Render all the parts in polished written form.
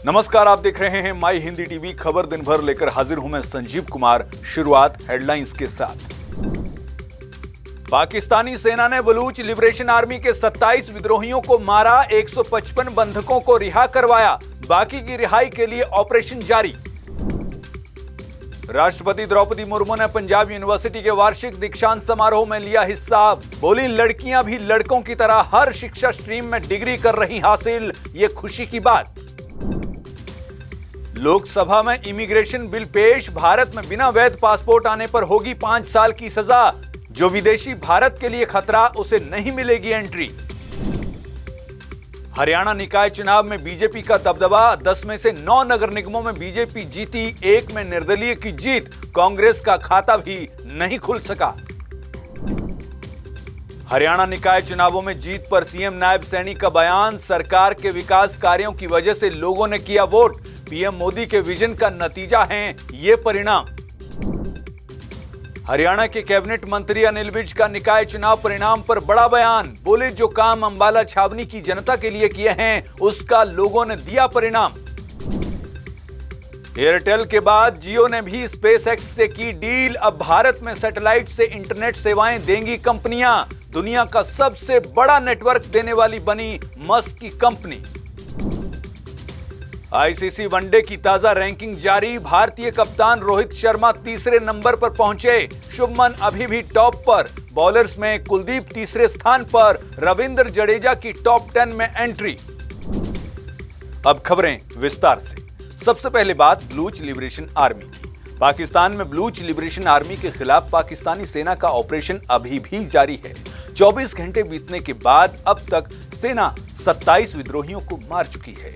नमस्कार, आप देख रहे हैं माई हिंदी टीवी। खबर दिन भर लेकर हाजिर हूं मैं संजीव कुमार। शुरुआत हेडलाइंस के साथ। पाकिस्तानी सेना ने बलूच लिबरेशन आर्मी के 27 विद्रोहियों को मारा, 155 बंधकों को रिहा करवाया। बाकी की रिहाई के लिए ऑपरेशन जारी। राष्ट्रपति द्रौपदी मुर्मू ने पंजाब यूनिवर्सिटी के वार्षिक दीक्षांत समारोह में लिया हिस्सा। बोली, लड़कियां भी लड़कों की तरह हर शिक्षा स्ट्रीम में डिग्री कर रही हासिल, ये खुशी की बात। लोकसभा में इमिग्रेशन बिल पेश। भारत में बिना वैध पासपोर्ट आने पर होगी 5 साल की सजा। जो विदेशी भारत के लिए खतरा, उसे नहीं मिलेगी एंट्री। हरियाणा निकाय चुनाव में बीजेपी का दबदबा। 10 में से 9 नगर निगमों में बीजेपी जीती, 1 में निर्दलीय की जीत। कांग्रेस का खाता भी नहीं खुल सका। हरियाणा निकाय चुनावों में जीत पर सीएम नायब सैनी का बयान। सरकार के विकास कार्यों की वजह से लोगों ने किया वोट। पीएम मोदी के विजन का नतीजा हैं ये परिणाम। हरियाणा के कैबिनेट मंत्री अनिल विज का निकाय चुनाव परिणाम पर बड़ा बयान। बोले, जो काम अंबाला छावनी की जनता के लिए किए हैं, उसका लोगों ने दिया परिणाम। एयरटेल के बाद जियो ने भी स्पेस एक्स से की डील। अब भारत में सैटेलाइट से इंटरनेट सेवाएं देंगी कंपनियां। दुनिया का सबसे बड़ा नेटवर्क देने वाली बनी मस्क की कंपनी। आईसीसी वनडे की ताजा रैंकिंग जारी। भारतीय कप्तान रोहित शर्मा तीसरे नंबर पर पहुंचे। शुभमन अभी भी टॉप पर। बॉलर्स में कुलदीप तीसरे स्थान पर। रविंद्र जडेजा की टॉप 10 में एंट्री। अब खबरें विस्तार से। सबसे पहले बात बलूच लिबरेशन आर्मी की। पाकिस्तान में बलूच लिबरेशन आर्मी के खिलाफ पाकिस्तानी सेना का ऑपरेशन अभी भी जारी है। 24 घंटे बीतने के बाद अब तक सेना 27 विद्रोहियों को मार चुकी है।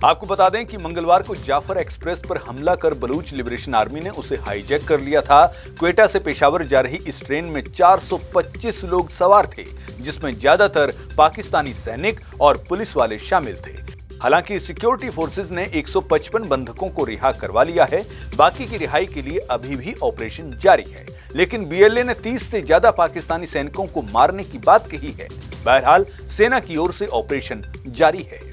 आपको बता दें कि मंगलवार को जाफर एक्सप्रेस पर हमला कर बलूच लिबरेशन आर्मी ने उसे हाईजैक कर लिया था। क्वेटा से पेशावर जा रही इस ट्रेन में 425 लोग सवार थे, जिसमें ज्यादातर पाकिस्तानी सैनिक और पुलिस वाले शामिल थे। हालांकि सिक्योरिटी फोर्सेज ने 155 बंधकों को रिहा करवा लिया है। बाकी की रिहाई के लिए अभी भी ऑपरेशन जारी है, लेकिन बीएलए ने 30 से ज्यादा पाकिस्तानी सैनिकों को मारने की बात कही है। बहरहाल सेना की ओर से ऑपरेशन जारी है।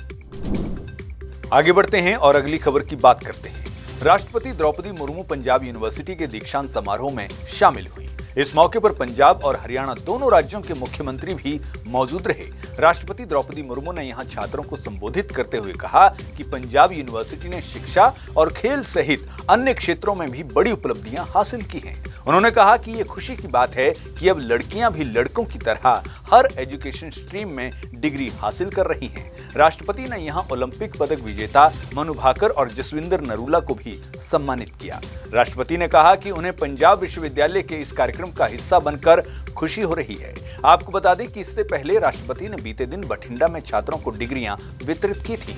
आगे बढ़ते हैं और अगली खबर की बात करते हैं। राष्ट्रपति द्रौपदी मुर्मू पंजाब यूनिवर्सिटी के दीक्षांत समारोह में शामिल हुई। इस मौके पर पंजाब और हरियाणा दोनों राज्यों के मुख्यमंत्री भी मौजूद रहे। राष्ट्रपति द्रौपदी मुर्मू ने यहां छात्रों को संबोधित करते हुए कहा कि पंजाब यूनिवर्सिटी ने शिक्षा और खेल सहित अन्य क्षेत्रों में भी बड़ी उपलब्धियां हासिल की हैं। उन्होंने कहा कि ये खुशी की बात है कि अब लड़कियां भी लड़कों की तरह हर एजुकेशन स्ट्रीम में डिग्री हासिल कर रही हैं। राष्ट्रपति ने यहां ओलंपिक पदक विजेता मनु भाकर और जसविंदर नरूला को भी सम्मानित किया। राष्ट्रपति ने कहा कि उन्हें पंजाब विश्वविद्यालय के इस कार्यक्रम का हिस्सा बनकर खुशी हो रही है। आपको बता दें कि इससे पहले राष्ट्रपति ने बीते दिन बठिंडा में छात्रों को डिग्रियां वितरित की थी।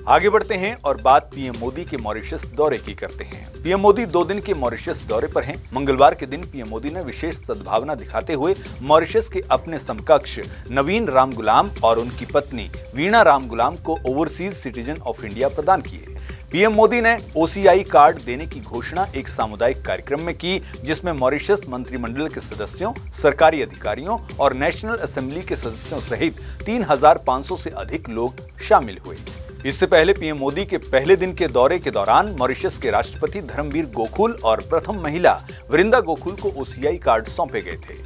आगे बढ़ते हैं और बात पीएम मोदी के मॉरिशस दौरे की करते हैं। पीएम मोदी 2 दिन के मॉरिशस दौरे पर हैं। मंगलवार के दिन पीएम मोदी ने विशेष सद्भावना दिखाते हुए मॉरिशस के अपने समकक्ष नवीन रामगुलाम और उनकी पत्नी वीणा रामगुलाम को ओवरसीज सिटीजन ऑफ इंडिया प्रदान किए। पीएम मोदी ने ओसीआई कार्ड देने की घोषणा एक सामुदायिक कार्यक्रम में की, जिसमें मॉरिशस मंत्रिमंडल के सदस्यों, सरकारी अधिकारियों और नेशनल असेंबली के सदस्यों सहित 3500 से अधिक लोग शामिल हुए। इससे पहले पीएम मोदी के पहले दिन के दौरे के दौरान मॉरिशस के राष्ट्रपति धर्मवीर गोकुल और प्रथम महिला वृंदा गोकुल को ओसीआई कार्ड सौंपे गए थे।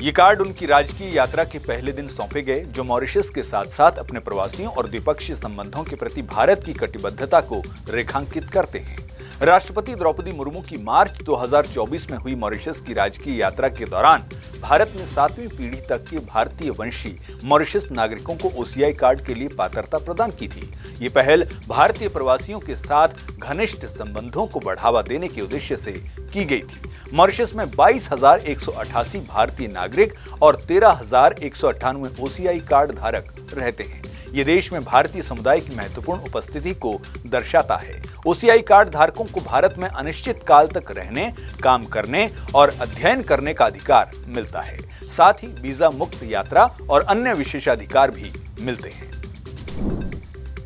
ये कार्ड उनकी राजकीय यात्रा के पहले दिन सौंपे गए, जो मॉरिशस के साथ साथ अपने प्रवासियों और द्विपक्षीय संबंधों के प्रति भारत की कटिबद्धता को रेखांकित करते हैं। राष्ट्रपति द्रौपदी मुर्मू की मार्च 2024 में हुई मॉरिशस की राजकीय यात्रा के दौरान भारत ने 7वीं पीढ़ी तक के भारतीय वंशी मॉरिशस नागरिकों को ओसीआई कार्ड के लिए पात्रता प्रदान की थी। ये पहल भारतीय प्रवासियों के साथ घनिष्ठ संबंधों को बढ़ावा देने के उद्देश्य से की गई थी। मॉरिशस में 22,188 भारतीय नागरिक और 13,198 ओसीआई कार्ड धारक रहते हैं। ये देश में भारतीय समुदाय की महत्वपूर्ण उपस्थिति को दर्शाता है। ओसीआई कार्ड धारकों को भारत में अनिश्चित काल तक रहने, काम करने और अध्ययन करने का अधिकार मिलता है। साथ ही वीजा मुक्त यात्रा और अन्य विशेषाधिकार भी मिलते हैं।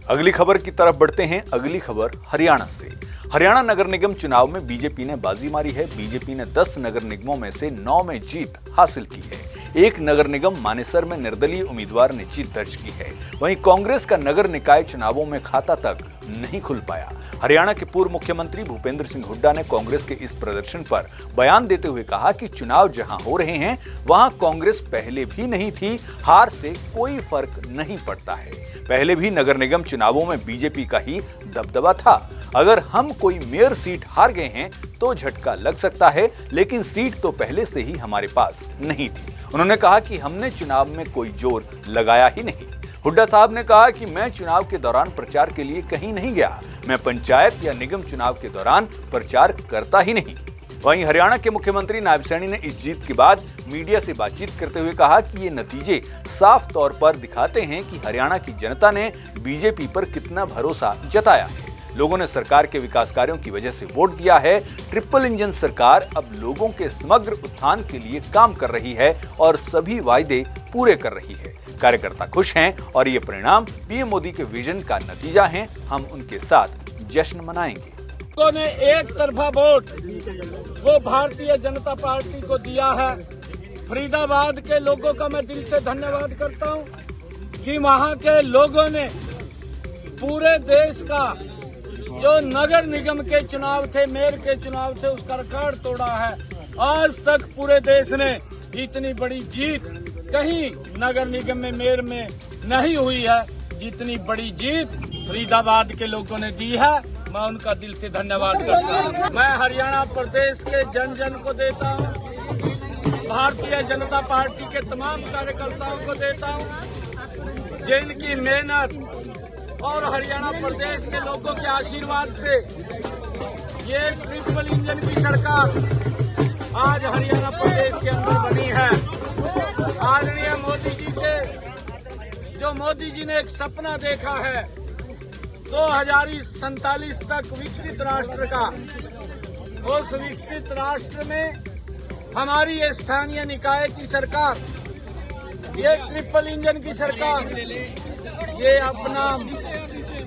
अगली खबर की तरफ बढ़ते हैं। अगली खबर हरियाणा से। हरियाणा नगर निगम चुनाव में बीजेपी ने बाजी मारी है। बीजेपी ने 10 नगर निगमों में से 9 में जीत हासिल की है। एक नगर निगम मानेसर में निर्दलीय उम्मीदवार ने जीत दर्ज की है। वहीं कांग्रेस का नगर निकाय चुनावों में खाता तक नहीं खुल पाया। हरियाणा के पूर्व मुख्यमंत्री भूपेंद्र सिंह हुड्डा ने कांग्रेस के इस प्रदर्शन पर बयान देते हुए कहा कि चुनाव जहां हो रहे हैं वहां कांग्रेस पहले भी नहीं थी, हार से कोई फर्क नहीं पड़ता है। पहले भी नगर निगम चुनावों में बीजेपी का ही दबदबा था। अगर हम कोई मेयर सीट हार गए हैं तो झटका लग सकता है, लेकिन सीट तो पहले से ही हमारे पास नहीं थी। उन्होंने कहा कि हमने चुनाव में कोई जोर लगाया ही नहीं। हुड्डा साहब ने कहा कि मैं चुनाव के दौरान प्रचार के लिए कहीं नहीं गया, मैं पंचायत या निगम चुनाव के दौरान प्रचार करता ही नहीं। वहीं हरियाणा के मुख्यमंत्री नायब सैनी ने इस जीत के बाद मीडिया से बातचीत करते हुए कहा कि ये नतीजे साफ तौर पर दिखाते हैं कि हरियाणा की जनता ने बीजेपी पर कितना भरोसा जताया है। लोगों ने सरकार के विकास कार्यों की वजह से वोट दिया है। ट्रिपल इंजन सरकार अब लोगों के समग्र उत्थान के लिए काम कर रही है और सभी वायदे पूरे कर रही है। कार्यकर्ता खुश हैं और ये परिणाम पीएम मोदी के विजन का नतीजा है। हम उनके साथ जश्न मनाएंगे। लोगों ने एक तरफा वोट वो भारतीय जनता पार्टी को दिया है। फरीदाबाद के लोगों का मैं दिल से धन्यवाद करता हूं कि वहां के लोगों ने पूरे देश का जो नगर निगम के चुनाव थे, मेयर के चुनाव थे, उसका रिकॉर्ड तोड़ा है। आज तक पूरे देश ने इतनी बड़ी जीत कहीं नगर निगम में, मेयर में नहीं हुई है जितनी बड़ी जीत फरीदाबाद के लोगों ने दी है। मैं उनका दिल से धन्यवाद करता हूँ। मैं हरियाणा प्रदेश के जन जन को देता हूँ, भारतीय जनता पार्टी के तमाम कार्यकर्ताओं को देता हूँ, जिनकी मेहनत और हरियाणा प्रदेश के लोगों के आशीर्वाद से ये ट्रिपल इंजन की सरकार आज हरियाणा प्रदेश के अंदर बनी है। आदरणीय मोदी जी के जो मोदी जी ने एक सपना देखा है 2047 तक विकसित राष्ट्र का, उस विकसित राष्ट्र में हमारी स्थानीय निकाय की सरकार, ये ट्रिपल इंजन की सरकार, ये अपना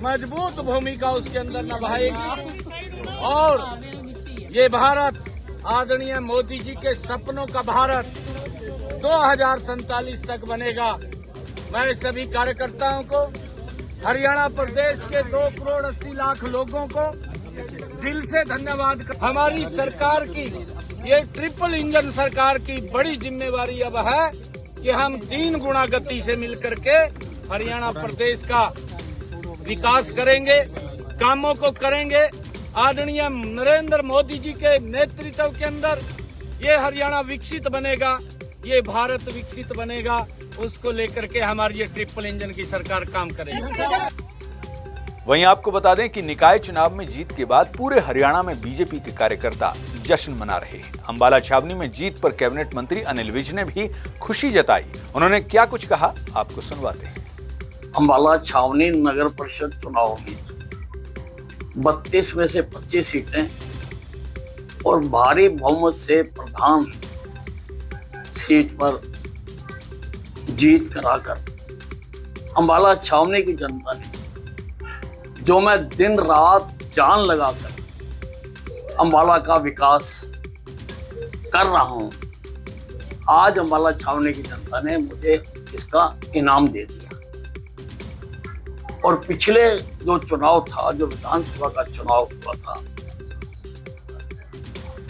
मजबूत भूमिका उसके अंदर निभाएगी और ये भारत आदरणीय मोदी जी के सपनों का भारत 2047 तक बनेगा। मैं सभी कार्यकर्ताओं को, हरियाणा प्रदेश के 2 करोड़ 80 लाख लोगों को दिल से धन्यवाद। हमारी सरकार की, ये ट्रिपल इंजन सरकार की बड़ी जिम्मेवारी अब है कि हम 3 गुना गति से मिलकर के हरियाणा प्रदेश का विकास करेंगे, कामों को करेंगे। आदरणीय नरेंद्र मोदी जी के नेतृत्व के अंदर ये हरियाणा विकसित बनेगा, ये भारत विकसित बनेगा। उसको लेकर के हमारी ये ट्रिपल इंजन की सरकार काम करेगी। वहीं आपको बता दें कि निकाय चुनाव में जीत के बाद पूरे हरियाणा में बीजेपी के कार्यकर्ता जश्न मना रहे हैं। अंबाला छावनी में जीत पर कैबिनेट मंत्री अनिल विज ने भी खुशी जताई। उन्होंने क्या कुछ कहा, आपको सुनवाते हैं। अंबाला छावनी नगर परिषद चुनाव में 32 में से 25 सीटें और भारी बहुमत से प्रधान सीट पर जीत कराकर अंबाला छावनी की जनता ने, जो मैं दिन रात जान लगाकर अंबाला का विकास कर रहा हूं, आज अंबाला छावनी की जनता ने मुझे इसका इनाम दे दिया। और पिछले जो चुनाव था, जो विधानसभा का चुनाव हुआ था,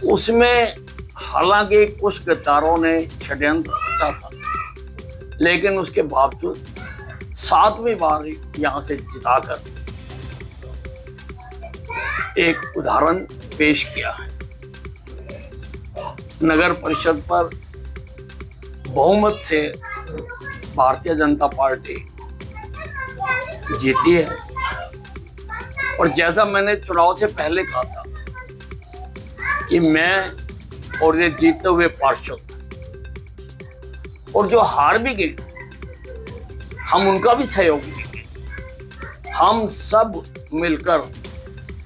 उसमें हालांकि कुछ गद्दारों ने षड्यंत्र रचा था, लेकिन उसके बावजूद 7वीं बार यहां से जिताकर एक उदाहरण पेश किया है। नगर परिषद पर बहुमत से भारतीय जनता पार्टी जीती है। और जैसा मैंने चुनाव से पहले कहा था कि मैं और ये जीतते हुए पार्षद और जो हार भी गए, हम उनका भी सहयोग देंगे। हम सब मिलकर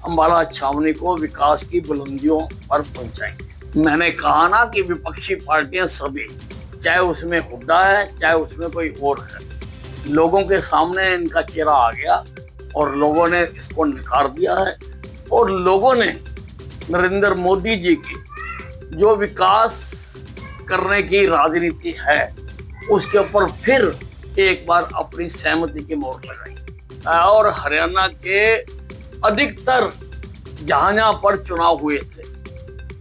अंबाला छावनी को विकास की बुलंदियों पर पहुंचाएंगे। मैंने कहा ना कि विपक्षी पार्टियां सभी, चाहे उसमें हुड्डा है चाहे उसमें कोई और है, लोगों के सामने इनका चेहरा आ गया और लोगों ने इसको नकार दिया है। और लोगों ने नरेंद्र मोदी जी की जो विकास करने की राजनीति है, उसके ऊपर फिर एक बार अपनी सहमति की मोहर लगाई और हरियाणा के अधिकतर जहां पर चुनाव हुए थे,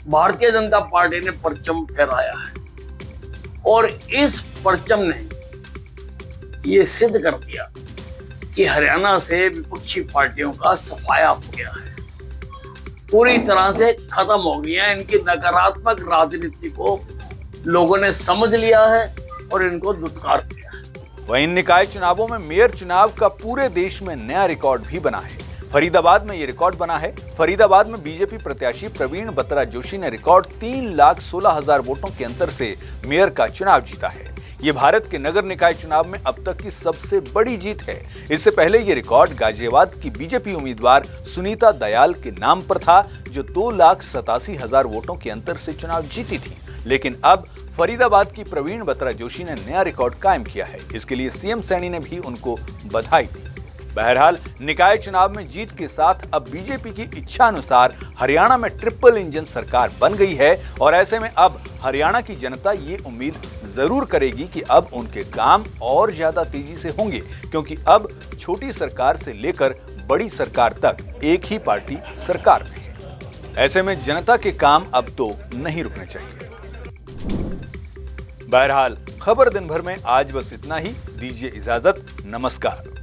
भारतीय जनता पार्टी ने परचम फहराया है और इस परचम ने ये सिद्ध कर दिया कि हरियाणा से विपक्षी पार्टियों का सफाया हो गया है, पूरी तरह से खत्म हो गई है। इनकी नकारात्मक राजनीति को लोगों ने समझ लिया है और इनको दुत्कार दिया है। वहीं निकाय चुनावों में मेयर चुनाव का पूरे देश में नया रिकॉर्ड भी बना है। फरीदाबाद में ये रिकॉर्ड बना है। फरीदाबाद में बीजेपी प्रत्याशी प्रवीण बत्रा जोशी ने रिकॉर्ड 3,16,000 वोटों के अंतर से मेयर का चुनाव जीता है। ये भारत के नगर निकाय चुनाव में अब तक की सबसे बड़ी जीत है। इससे पहले ये रिकॉर्ड गाजियाबाद की बीजेपी उम्मीदवार सुनीता दयाल के नाम पर था, जो 2,87,000 वोटों के अंतर से चुनाव जीती थी। लेकिन अब फरीदाबाद की प्रवीण बत्रा जोशी ने नया रिकॉर्ड कायम किया है। इसके लिए सीएम सैनी ने भी उनको बधाई दी। बहरहाल निकाय चुनाव में जीत के साथ अब बीजेपी की इच्छा अनुसार हरियाणा में ट्रिपल इंजन सरकार बन गई है और ऐसे में अब हरियाणा की जनता ये उम्मीद जरूर करेगी कि अब उनके काम और ज्यादा तेजी से होंगे, क्योंकि अब छोटी सरकार से लेकर बड़ी सरकार तक एक ही पार्टी सरकार में है। ऐसे में जनता के काम अब तो नहीं रुकने चाहिए। बहरहाल खबर दिन भर में आज बस इतना ही। दीजिए इजाजत। नमस्कार।